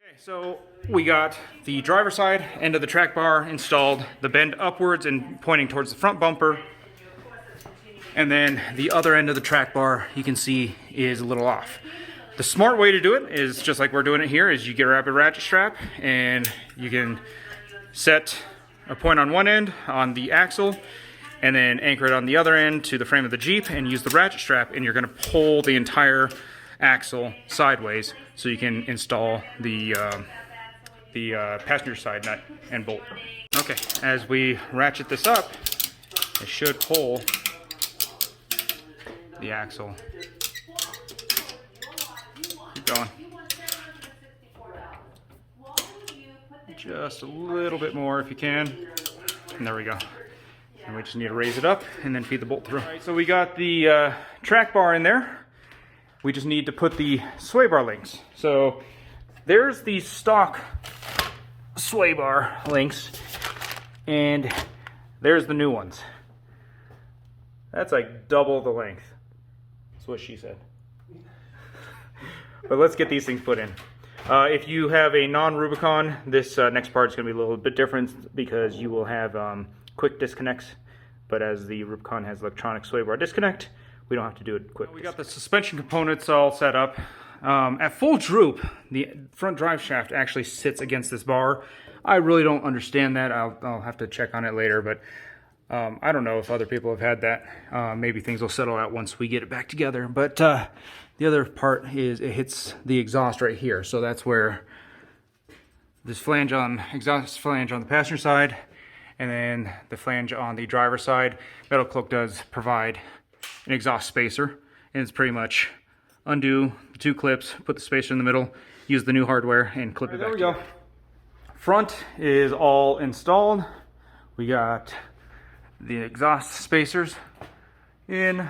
Okay, so we got the driver's side end of the track bar installed, the bend upwards and pointing towards the front bumper. And then the other end of the track bar, you can see, is a little off. The smart way to do it is just like we're doing it here, is you grab a ratchet strap and you can set a point on one end on the axle and then anchor it on the other end to the frame of the Jeep and use the ratchet strap, and you're gonna pull the entire axle sideways so you can install the passenger side nut and bolt. Okay, as we ratchet this up, it should pull the axle. Keep going. Just a little bit more if you can. And there we go. And we just need to raise it up and then feed the bolt through. All right, so we got the track bar in there. We just need to put the sway bar links. So there's the stock sway bar links, and there's the new ones. That's like double the length. That's what she said. But let's get these things put in. If you have a non-Rubicon, this next part is going to be a little bit different because you will have quick disconnects. But as the Rubicon has electronic sway bar disconnect, we don't have to do it quick. We got the suspension components all set up. At full droop, the front drive shaft actually sits against this bar. I really don't understand that. I'll have to check on it later, but I don't know if other people have had that. Maybe things will settle out once we get it back together. But the other part is it hits the exhaust right here. So that's where this exhaust flange on the passenger side, and then the flange on the driver's side. Metalcloak does provide an exhaust spacer, and it's pretty much undo the two clips, put the spacer in the middle, use the new hardware, and clip it back. There we go. Front is all installed. We got the exhaust spacers in,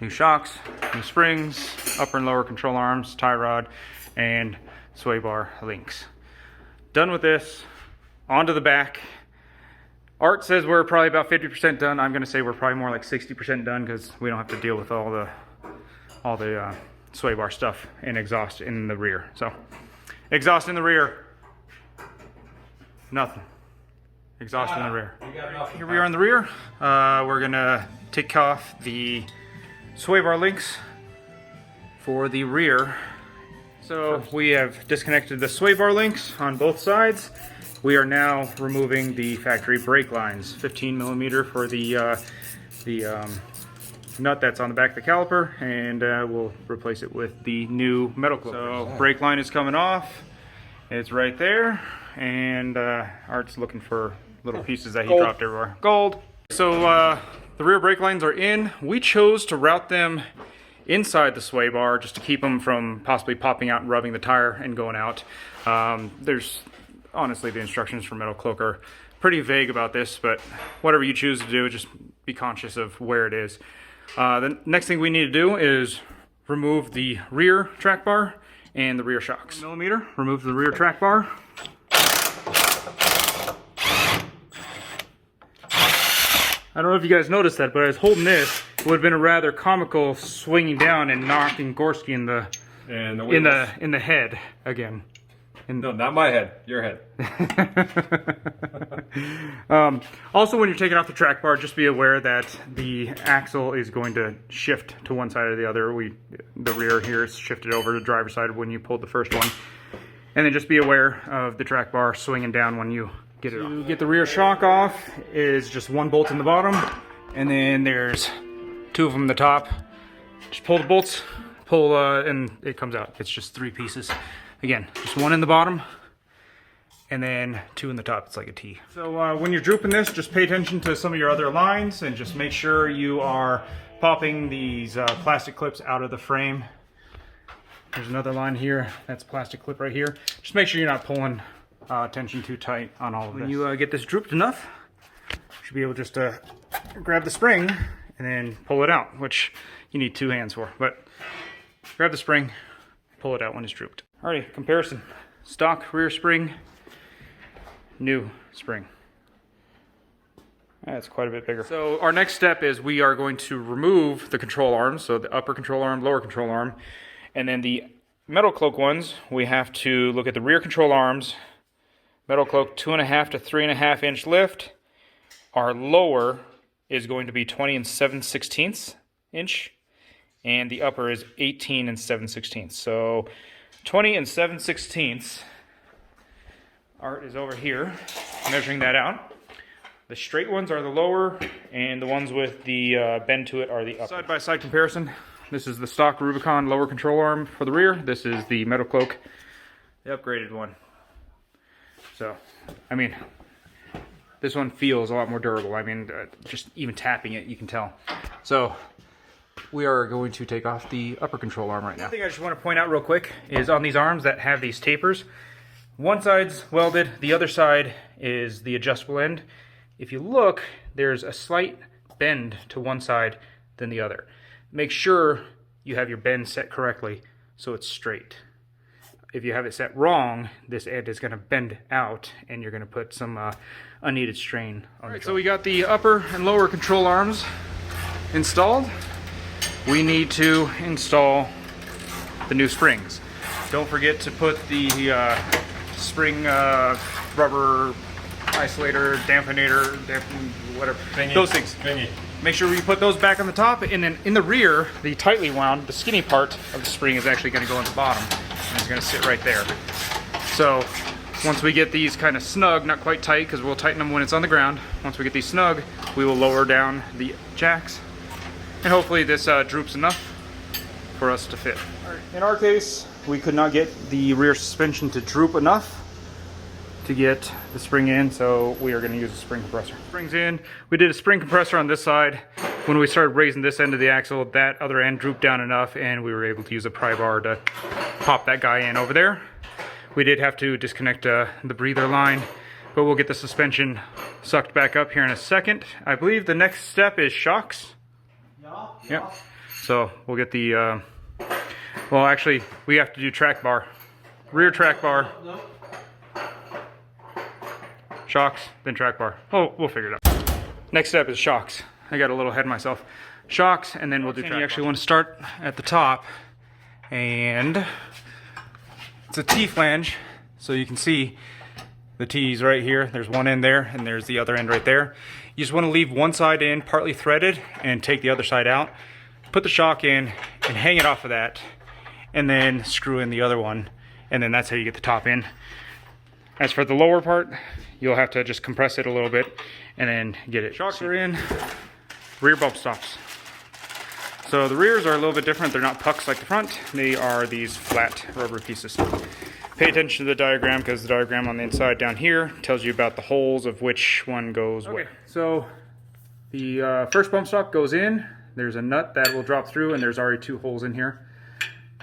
new shocks, new springs, upper and lower control arms, tie rod, and sway bar links. Done with this. On to the back. Art says we're probably about 50% done. I'm gonna say we're probably more like 60% done because we don't have to deal with all the sway bar stuff and exhaust in the rear. So, exhaust in the rear, nothing. Exhaust in the rear. Here we are in the rear. We're gonna take off the sway bar links for the rear. So we have disconnected the sway bar links on both sides. We are now removing the factory brake lines, 15 millimeter for the nut that's on the back of the caliper, and we'll replace it with the new Metalcloak. So brake line is coming off. It's right there, and Art's looking for little pieces that he dropped everywhere. Gold. So the rear brake lines are in. We chose to route them inside the sway bar just to keep them from possibly popping out and rubbing the tire and going out. Honestly, the instructions for Metalcloak are pretty vague about this, but whatever you choose to do, just be conscious of where it is. The next thing we need to do is remove the rear track bar and the rear shocks. Millimeter, remove the rear track bar. I don't know if you guys noticed that, but I was holding this. It would have been a rather comical swinging down and knocking Gorski in the head again. No, not my head. Your head. Also, when you're taking off the track bar, just be aware that the axle is going to shift to one side or the other. The rear here is shifted over to the driver's side when you pulled the first one. And then just be aware of the track bar swinging down when you get it off. To get the rear shock off is just one bolt in the bottom, and then there's two of them in the top. Just pull the bolts, and it comes out. It's just three pieces. Again, just one in the bottom, and then two in the top. It's like a T. So when you're drooping this, just pay attention to some of your other lines, and just make sure you are popping these plastic clips out of the frame. There's another line here. That's a plastic clip right here. Just make sure you're not pulling tension too tight on all of this. When you get this drooped enough, you should be able just to grab the spring and then pull it out, which you need two hands for. But grab the spring, pull it out when it's drooped. Alrighty, comparison. Stock rear spring, new spring. That's quite a bit bigger. So our next step is we are going to remove the control arms, so the upper control arm, lower control arm, and then the Metalcloak ones, we have to look at the rear control arms. Metalcloak 2.5 to 3.5 inch lift. Our lower is going to be 20 and 7/16 inch, and the upper is 18 and 7/16. So 20 and 7/16. Art is over here measuring that out. The straight ones are the lower, and the ones with the bend to it are the upper. Side-by-side comparison. This is the stock Rubicon lower control arm for the rear. This is the Metalcloak, the upgraded one. So, I mean, this one feels a lot more durable. I mean, just even tapping it, you can tell. So, we are going to take off the upper control arm right now. One thing I just want to point out real quick is on these arms that have these tapers, one side's welded, the other side is the adjustable end. If you look, there's a slight bend to one side than the other. Make sure you have your bend set correctly so it's straight. If you have it set wrong, this end is going to bend out and you're going to put some unneeded strain on the joint. So we got the upper and lower control arms installed. We need to install the new springs. Don't forget to put the spring rubber isolator, dampenator, whatever, those things. Make sure we put those back on the top, and then in the rear, the tightly wound, the skinny part of the spring is actually going to go on the bottom, and it's going to sit right there. So once we get these kind of snug, not quite tight, because we'll tighten them when it's on the ground. Once we get these snug, we will lower down the jacks, and hopefully this droops enough for us to fit. In our case, we could not get the rear suspension to droop enough to get the spring in, so we are going to use a spring compressor. Springs in. We did a spring compressor on this side. When we started raising this end of the axle, that other end drooped down enough, and we were able to use a pry bar to pop that guy in over there. We did have to disconnect the breather line, but we'll get the suspension sucked back up here in a second. I believe the next step is shocks. Yeah. So we'll get the, well actually, we have to do track bar. Rear track bar. Shocks, then track bar. Oh, we'll figure it out. Next step is shocks. I got a little ahead of myself. Shocks, and then we'll do track bar. You actually want to start at the top, and it's a T-flange, so you can see the T's right here. There's one end there, and there's the other end right there. You just want to leave one side in, partly threaded, and take the other side out. Put the shock in, and hang it off of that, and then screw in the other one, and then that's how you get the top in. As for the lower part, you'll have to just compress it a little bit and then get it. Shocks are in, rear bump stops. So the rears are a little bit different. They're not pucks like the front. They are these flat rubber pieces. Pay attention to the diagram, because the diagram on the inside down here tells you about the holes of which one goes where. So the first bump stop goes in. There's a nut that will drop through, and there's already 2 holes in here.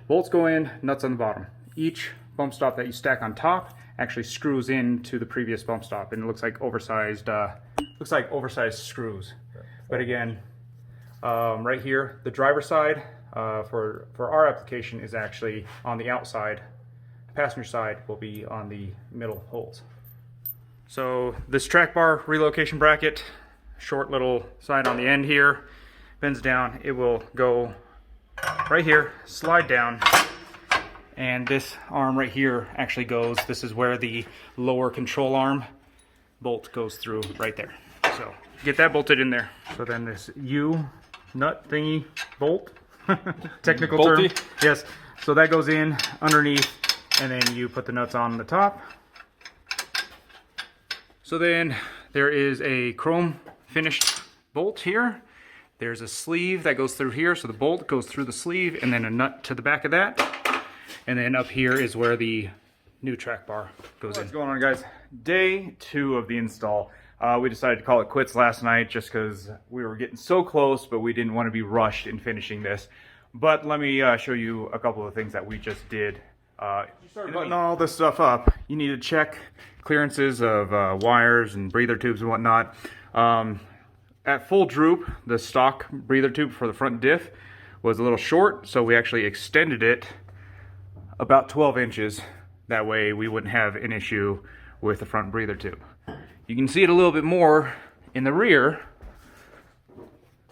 Bolts go in, nuts on the bottom. Each bump stop that you stack on top actually screws into the previous bump stop, and it looks like oversized screws. But again, right here, the driver's side for our application is actually on the outside. The passenger side will be on the middle holes. So this track bar relocation bracket, short little side on the end here, bends down. It will go right here, slide down. And this arm right here actually goes, this is where the lower control arm bolt goes through right there. So get that bolted in there. So then this U nut thingy bolt, technical Bolty. term. Yes, so that goes in underneath, and then you put the nuts on the top. So then there is a chrome finished bolt here. There's a sleeve that goes through here, so the bolt goes through the sleeve, and then a nut to the back of that. And then up here is where the new track bar goes in. What's going on, guys? Day 2 of the install. We decided to call it quits last night just because we were getting so close, but we didn't want to be rushed in finishing this. But let me show you a couple of things that we just did. You start buttoning all this stuff up, you need to check clearances of wires and breather tubes and whatnot. At full droop, the stock breather tube for the front diff was a little short, so we actually extended it about 12 inches. That way we wouldn't have an issue with the front breather tube. You can see it a little bit more in the rear.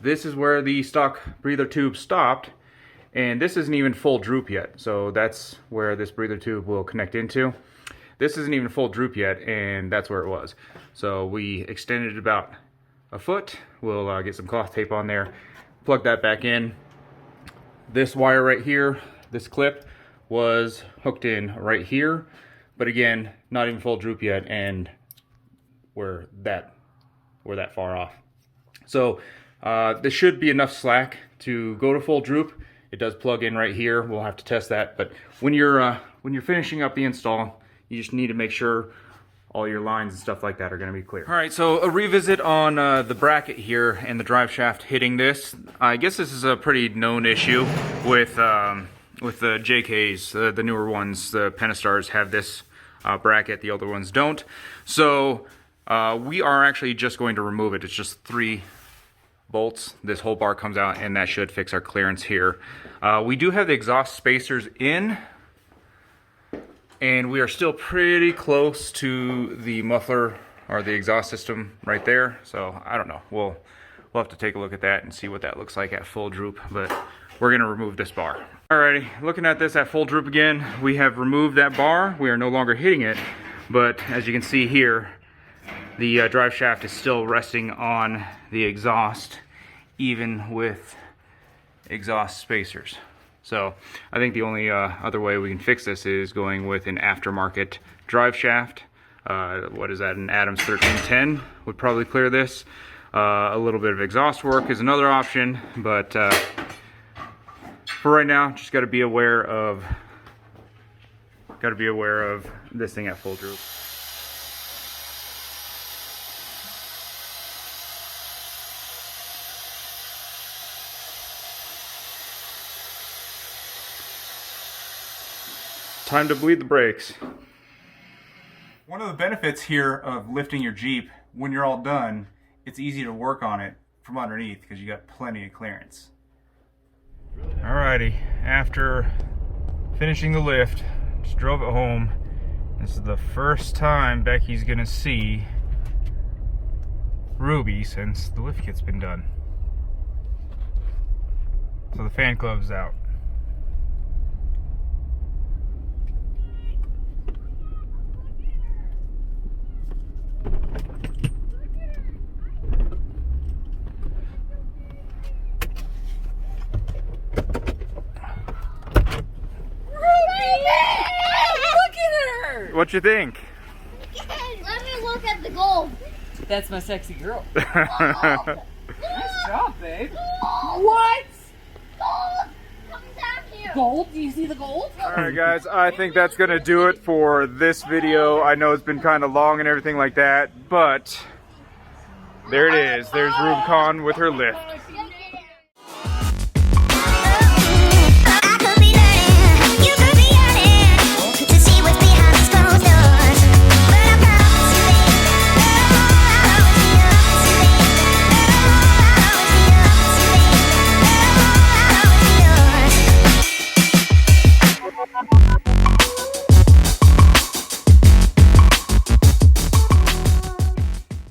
This is where the stock breather tube stopped, And this isn't even full droop yet, so that's where this breather tube will connect into. This isn't even full droop yet, and that's where it was. So we extended it about a foot. We'll get some cloth tape on there, plug that back in. This wire right here, this clip, was hooked in right here, but again, not even full droop yet, and we're that far off. So this should be enough slack to go to full droop. It does plug in right here. We'll have to test that. But when you're finishing up the install, you just need to make sure all your lines and stuff like that are going to be clear. All right, so a revisit on the bracket here and the drive shaft hitting this. I guess this is a pretty known issue with the JKs, the newer ones. The Pentastars have this bracket. The older ones don't. So we are actually just going to remove it. It's just 3 bolts. This whole bar comes out, and that should fix our clearance here. We do have the exhaust spacers in, and we are still pretty close to the muffler or the exhaust system right there. So I don't know. We'll have to take a look at that and see what that looks like at full droop, but we're gonna remove this bar. Alrighty, looking at this at full droop again, we have removed that bar. We are no longer hitting it, but as you can see here, the drive shaft is still resting on the exhaust, even with exhaust spacers. So I think the only other way we can fix this is going with an aftermarket drive shaft. What is that? An Adams 1310 would probably clear this. A little bit of exhaust work is another option, but for right now, just got to be aware of this thing at full droop. Time to bleed the brakes. One of the benefits here of lifting your Jeep, when you're all done, it's easy to work on it from underneath because you got plenty of clearance. Alrighty, after finishing the lift, just drove it home. This is the first time Becky's gonna see Ruby since the lift kit's been done. So the fan club's out. What you think? Let me look at the gold. That's my sexy girl. Gold. Nice job, babe. What? Gold. Come down here. Gold? Do you see the gold? Alright guys, I think that's going to do it for this video. I know it's been kind of long and everything like that, but there it is. There's Rubicon with her lift.